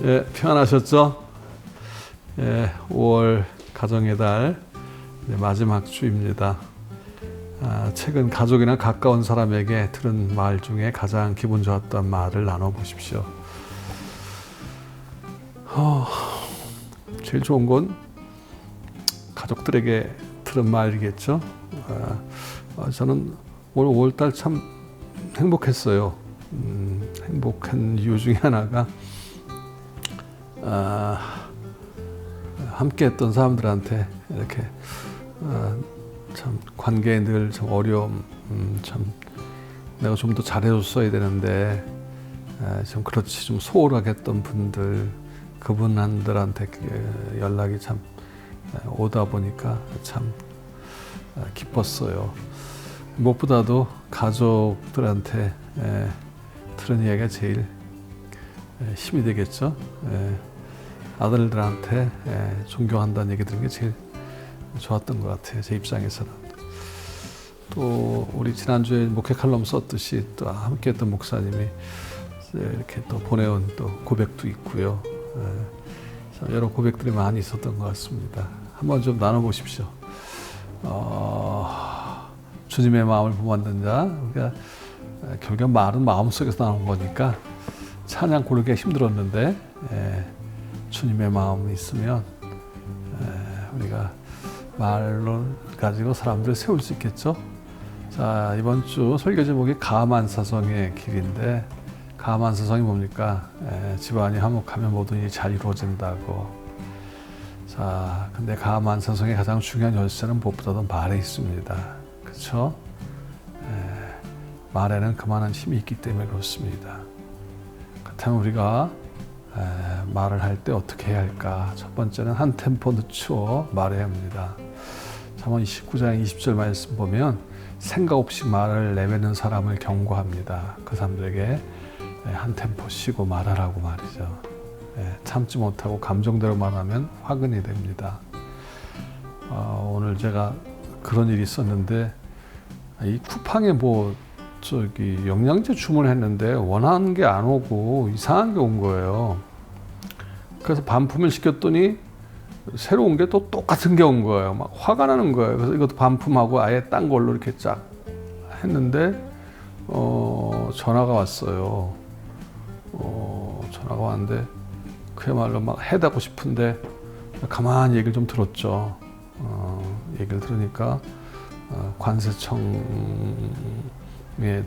예, 평안하셨죠? 예, 5월 가정의 달 마지막 주입니다. 최근 가족이나 가까운 사람에게 들은 말 중에 가장 기분 좋았던 말을 나눠보십시오. 제일 좋은 건 가족들에게 들은 말이겠죠. 저는 올 5월달 참 행복했어요. 행복한 이유 중에 하나가 함께했던 사람들한테 이렇게 참 관계에 늘 좀 어려움, 참 내가 좀 더 잘해줬어야 되는데 좀 그렇지 좀 소홀하게 했던 분들, 그분들한테 연락이 참 오다 보니까 참 기뻤어요. 무엇보다도 가족들한테 들은 이야기가 제일 힘이 되겠죠. 아들들한테 존경한다는 얘기 들은 게 제일 좋았던 것 같아요. 제 입장에서는. 또 우리 지난주에 목회 칼럼 썼듯이 또 함께했던 목사님이 이렇게 또 보내온 또 고백도 있고요. 여러 고백들이 많이 있었던 것 같습니다. 한번 좀 나눠보십시오. 주님의 마음을 본받는 자, 그러니까 결국 말은 마음속에서 나온 거니까 찬양 고르기가 힘들었는데 주님의 마음이 있으면 우리가 말로 가지고 사람들을 세울 수 있겠죠. 자, 이번 주 설교 제목이 가만사성의 길인데, 가만사성이 뭡니까? 집안이 화목하면 모든 일이 잘 이루어진다고. 자, 근데 가만사성의 가장 중요한 열쇠는 무엇보다도 말에 있습니다. 그렇죠? 말에는 그만한 힘이 있기 때문에 그렇습니다. 그렇다면 우리가 말을 할 때 어떻게 해야 할까? 첫 번째는 한 템포 늦추어 말해야 합니다. 잠언 19장 20절 말씀 보면 생각 없이 말을 내뱉는 사람을 경고합니다. 그 사람들에게 한 템포 쉬고 말하라고 말이죠. 참지 못하고 감정대로 말하면 화근이 됩니다. 오늘 제가 그런 일이 있었는데, 이 쿠팡에 영양제 주문했는데 원하는 게 안 오고 이상한 게 온 거예요. 그래서 반품을 시켰더니 새로운 게 또 똑같은 게 온 거예요. 막 화가 나는 거예요. 그래서 이것도 반품하고 아예 딴 걸로 이렇게 쫙 했는데 전화가 왔어요. 전화가 왔는데 그야말로 막 해다고 싶은데 가만히 얘기를 좀 들었죠. 얘기를 들으니까 관세청에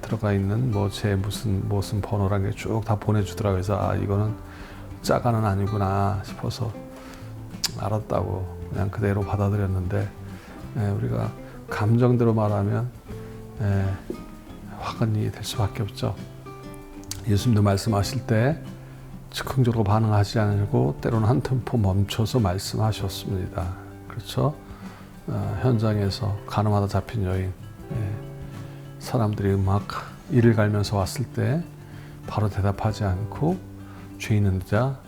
들어가 있는 제 무슨 번호란 게 쭉 다 보내주더라고요. 그래서 이거는 짜가는 아니구나 싶어서 알았다고 그냥 그대로 받아들였는데, 우리가 감정대로 말하면 화근이 될 수밖에 없죠. 예수님도 말씀하실 때 즉흥적으로 반응하지 않고 때로는 한 템포 멈춰서 말씀하셨습니다. 그렇죠? 현장에서 가늠하다 잡힌 여인, 사람들이 막 이를 갈면서 왔을 때 바로 대답하지 않고 죄 있는 자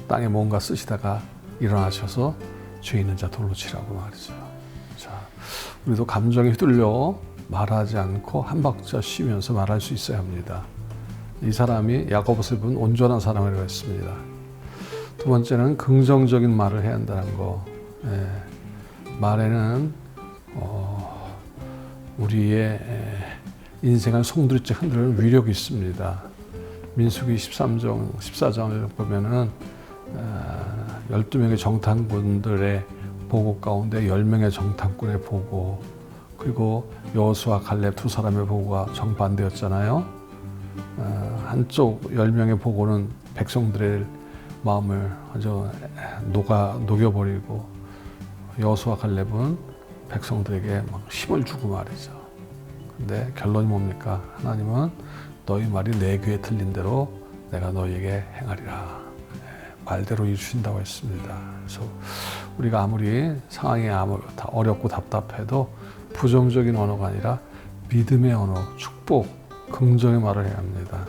땅에 뭔가 쓰시다가 일어나셔서 죄 있는 자 돌로 치라고 말이죠. 자, 우리도 감정에 휘둘려 말하지 않고 한 박자 쉬면서 말할 수 있어야 합니다. 이 사람이 야고보서 본 온전한 사람이라고 했습니다. 두 번째는 긍정적인 말을 해야 한다는 거. 말에는 우리의 인생을 송두리째 흔드는 위력이 있습니다. 민수기 14장을 보면은 12명의 정탐꾼들의 보고 가운데 10명의 정탐꾼의 보고, 그리고 여호수아 칼렙 두 사람의 보고가 정반대였잖아요. 한쪽 10명의 보고는 백성들의 마음을 아주 녹여버리고, 여호수아 칼렙은 백성들에게 막 힘을 주고 말이죠. 근데 결론이 뭡니까? 하나님은 너희 말이 내 귀에 들린 대로 내가 너희에게 행하리라. 말대로 이루신다고 했습니다. 그래서 우리가 아무리 상황이 어렵고 답답해도 부정적인 언어가 아니라 믿음의 언어, 축복, 긍정의 말을 해야 합니다.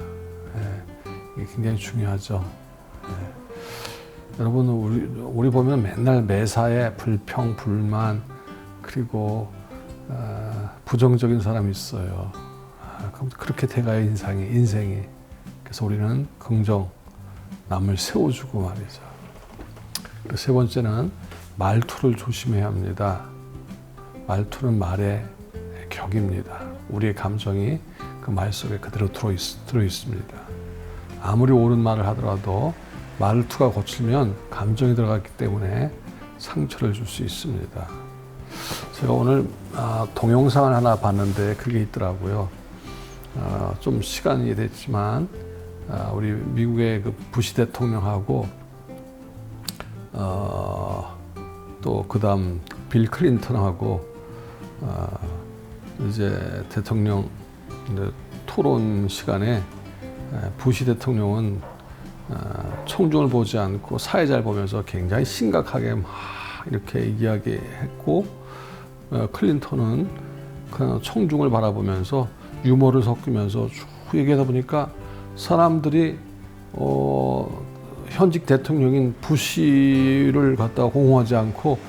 이게 굉장히 중요하죠. 여러분, 우리 보면 맨날 매사에 불평, 불만, 그리고 부정적인 사람이 있어요. 그럼 그렇게 돼가요, 인생이. 그래서 우리는 긍정, 남을 세워주고 말이죠. 세 번째는 말투를 조심해야 합니다. 말투는 말의 격입니다. 우리의 감정이 그 말 속에 그대로 들어 있습니다. 아무리 옳은 말을 하더라도 말투가 거칠면 감정이 들어갔기 때문에 상처를 줄 수 있습니다. 제가 오늘 동영상을 하나 봤는데 그게 있더라고요. 좀 시간이 됐지만 우리 미국의 그 부시 대통령하고 또 그다음 빌 클린턴하고 이제 대통령 토론 시간에 부시 대통령은 청중을 보지 않고 사회자를 보면서 굉장히 심각하게 막 이렇게 이야기했고 클린턴은 그냥 청중을 바라보면서 유머를 섞으면서 쭉 얘기하다 보니까 사람들이 현직 대통령인 부시를 갖다가 공허하지 않고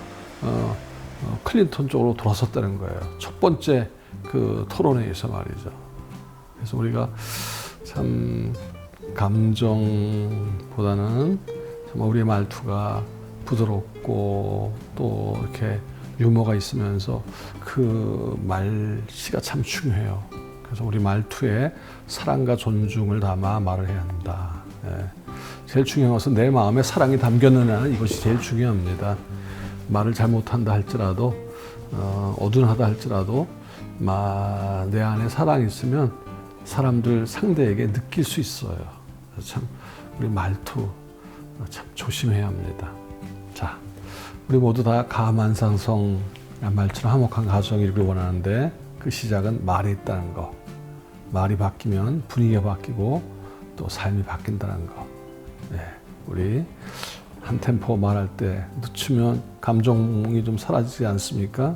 클린턴 쪽으로 돌아섰다는 거예요. 첫 번째 그 토론회에서 말이죠. 그래서 우리가 참 감정보다는 정말 우리의 말투가 부드럽고 또 이렇게 유머가 있으면서 그 말씨가 참 중요해요. 그래서 우리 말투에 사랑과 존중을 담아 말을 해야 한다. 예. 제일 중요한 것은 내 마음에 사랑이 담겼느냐, 이것이 제일 중요합니다. 말을 잘못한다 할지라도 어둔하다 할지라도 내 안에 사랑이 있으면 사람들 상대에게 느낄 수 있어요. 참 우리 말투 참 조심해야 합니다. 자, 우리 모두 다 가만산성 말처럼 화목한 가정이 이루길 원하는데 그 시작은 말에 있다는 거. 말이 바뀌면 분위기가 바뀌고 또 삶이 바뀐다는 거. 네, 우리 한 템포 말할 때 늦추면 감정이 좀 사라지지 않습니까?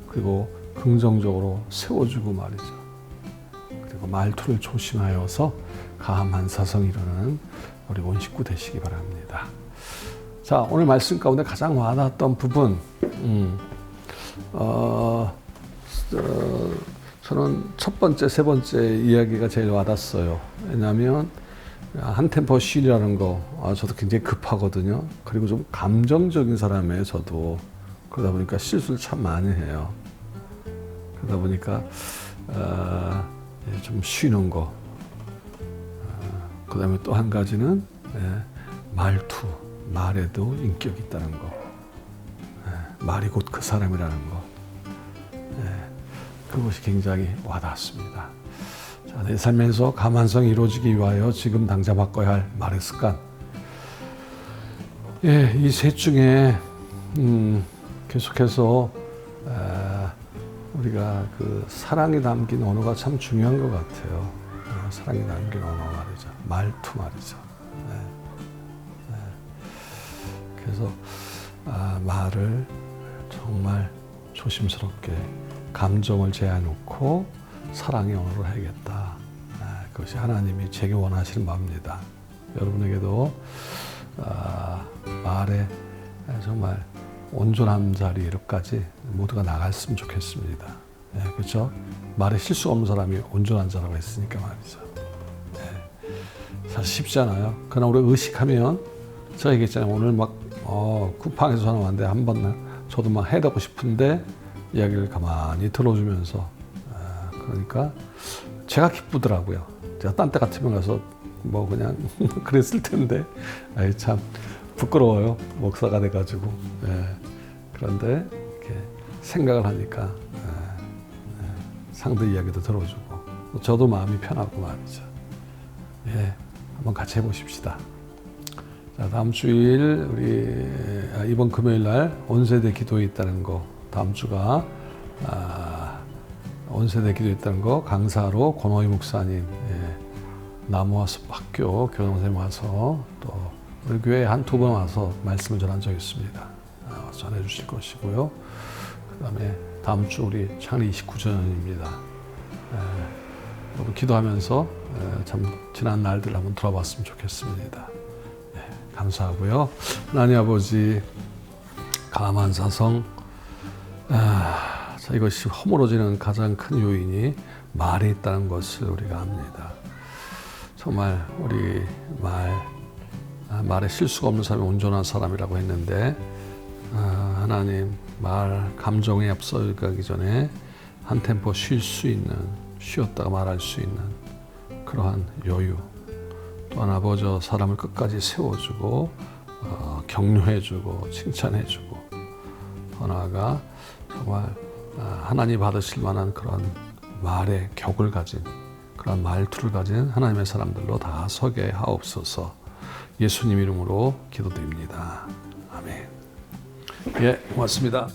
그리고 긍정적으로 세워주고 말이죠. 그리고 말투를 조심하여서 가함한 사성이 이루는 우리 온 식구 되시기 바랍니다. 자, 오늘 말씀 가운데 가장 와닿았던 부분, 저는 첫 번째, 세 번째 이야기가 제일 와닿았어요. 왜냐하면 한 템포 쉬라는 거, 저도 굉장히 급하거든요. 그리고 좀 감정적인 사람이에요, 저도. 그러다 보니까 실수를 참 많이 해요. 그러다 보니까 좀 쉬는 거. 그 다음에 또 한 가지는 말투, 말에도 인격이 있다는 거. 말이 곧 그 사람이라는 거. 그것이 굉장히 와닿았습니다. 자, 내 삶에서 가만성이 이루어지기 위하여 지금 당장 바꿔야 할 말의 습관. 이 셋 중에 계속해서 우리가 그 사랑이 담긴 언어가 참 중요한 것 같아요. 사랑이 담긴 언어 말이죠. 말투 말이죠. 그래서 말을 정말 조심스럽게 감정을 제어해놓고 사랑의 언어를 해야겠다. 그것이 하나님이 제게 원하시는 바입니다. 여러분에게도 말에 정말 온전한 자리로까지 모두가 나갔으면 좋겠습니다. 그렇죠? 말에 실수 없는 사람이 온전한 자라고 했으니까 말이죠. 사실 쉽지 않아요. 그러나 우리가 의식하면, 제가 얘기했잖아요. 오늘 막 쿠팡에서 전화 왔는데 한번 저도 막 해보고 싶은데 이야기를 가만히 들어주면서 그러니까 제가 기쁘더라고요. 제가 딴 데 같으면 가서 뭐 그냥 그랬을 텐데 참 부끄러워요. 목사가 돼가지고. 그런데 이렇게 생각을 하니까 상대 이야기도 들어주고 저도 마음이 편하고 말이죠. 한번 같이 해보십시다. 자, 다음 주일 우리 이번 금요일 날 온세대 기도에 있다는 거, 다음 주가 온세대 기도에 있다는 거 강사로 권호희 목사님, 나무와숲 학교 교장선생님 와서 또 우리 교회에 한두 번 와서 말씀을 전한 적이 있습니다. 전해 주실 것이고요. 그 다음에 다음 주 우리 창립 29주년입니다. 여러분 기도하면서 참 지난 날들 한번 돌아봤으면 좋겠습니다. 감사하고요. 하나님 아버지, 가만사성, 이것이 허물어지는 가장 큰 요인이 말에 있다는 것을 우리가 압니다. 정말 우리 말 말에 실수가 없는 사람이 온전한 사람이라고 했는데 하나님 말 감정에 앞서가기 전에 한 템포 쉴 수 있는 쉬었다가 말할 수 있는 그러한 여유 또한 아버지 사람을 끝까지 세워주고 격려해주고 칭찬해주고 더 나아가 정말 하나님 받으실 만한 그런 말의 격을 가진 그런 말투를 가진 하나님의 사람들로 다 서게 하옵소서. 예수님 이름으로 기도드립니다. 아멘. 예, 고맙습니다.